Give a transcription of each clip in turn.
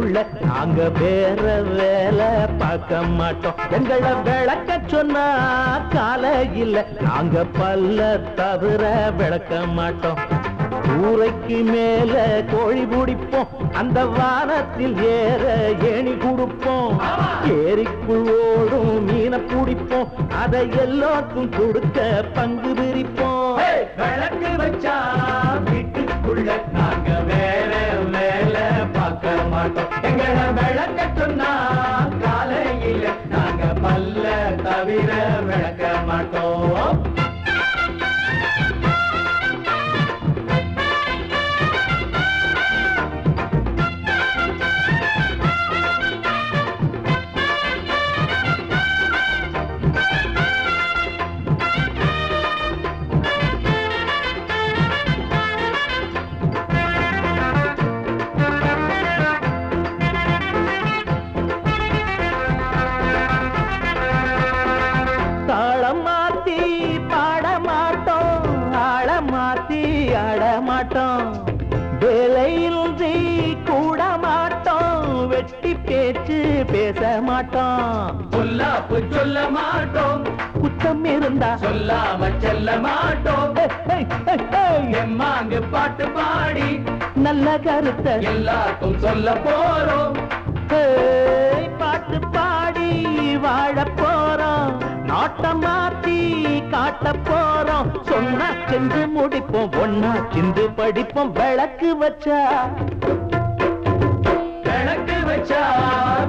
வீட்டுக்குள்ள நாங்க வேற வேலை பார்க்க மாட்டோம். எங்களை விளக்க சொன்னா காலையில் நாங்க பல்ல தவிர விளக்க மாட்டோம். கூரைக்கு மேல கோழி பிடிப்போம், அந்த வானத்தில் ஏற ஏணி கொடுப்போம். ஏரிக்குள் ஓடும் மீனை பிடிப்போம், அதை எல்லோருக்கும் கொடுக்க பங்கு பிரிப்போம். விளக்கு வச்சா வீட்டுக்குள்ள நாங்க வேற வேலை பார்க்க மாட்டோம். எங்களை விளக்க சொன்னா காலையில நாங்க பல்ல தவிர விளக்க மாட்டோம். வேலையின்றி கூட மாட்டோம், வெட்டி பேச்சு பேச மாட்டோம். சொல்லாப்பு சொல்ல மாட்டோம், குத்தம் இருந்தா சொல்லாம செல்ல மாட்டோம். எம்மாங்கு பாட்டு பாடி நல்ல கருத்தை எல்லாருக்கும் சொல்ல போறோம். பாட்டு பாடி வாழ போறோம், நாட்டம் மாத்தி காட்ட போறோம். சொன்னா சென்று முடிப்போம், ஒன்னா சிந்து படிப்போம். விளக்கு வச்சா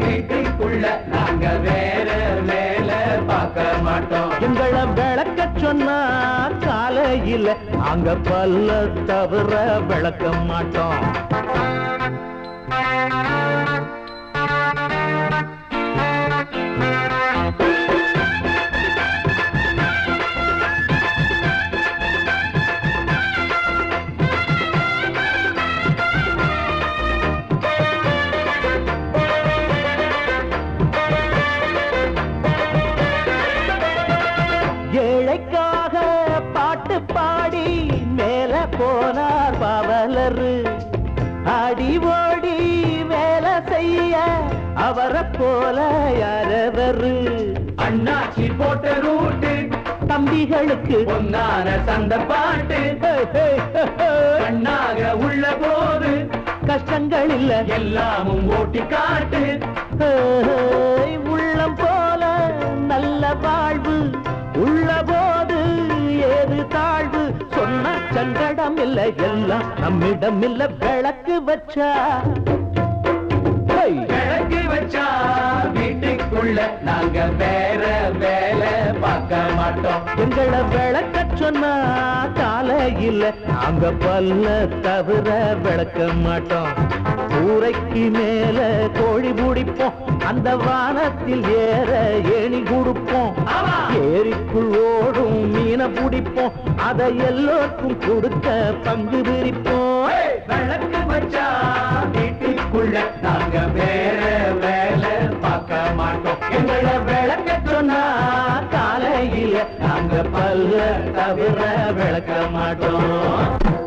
வீட்டுக்குள்ள நாங்க வேற வேலை பார்க்க மாட்டோம். எங்களை விளக்க சொன்னா காலையில் நாங்க பல்ல தவிர விளக்க மாட்டோம். ஏழைக்காக பாட்டு பாடி மேல போனார் பாவலரு. அடி ஓடி வேலை செய்ய அவரை போல யாரவரு. அண்ணாச்சி போட்ட ரூட்டு தம்பிகளுக்கு பொன்னான சந்த பாட்டு. கண்ணாக உள்ள போது கஷ்டங்கள் இல்ல எல்லாமும் ஓட்டி காட்டு. உள்ளம் போல நல்ல வாழ்வு உள்ள போது ஏது தாழ்வு. சொன்ன சங்கடம் இல்ல எல்லாம் நம்மிடம் இல்ல. விளக்கு வச்சா விளக்கு வச்சா வீட்டுக்குள்ள நாங்க வேற வேலை பார்க்க மாட்டோம். எங்களை விளக்க சொன்னா காலையில் நாங்க பல்ல தவிர விளக்க மாட்டோம். கூரைக்கு மேல கோழி பிடிப்போம், அந்த வானத்தில் ஏற ஏணி கொடுப்போம். ஏரிக்குள் ஓடும் மீனை பிடிப்போம், அதை எல்லோருக்கும் கொடுக்க பங்கு பிரிப்போம். விளக்கு வச்சா வீட்டுக்குள்ள நாங்க வேற வேலை பார்க்க மாட்டோம். எங்களை விளக்க சொன்னா காலையில நாங்க பல்ல தவிர விளக்க மாட்டோம்.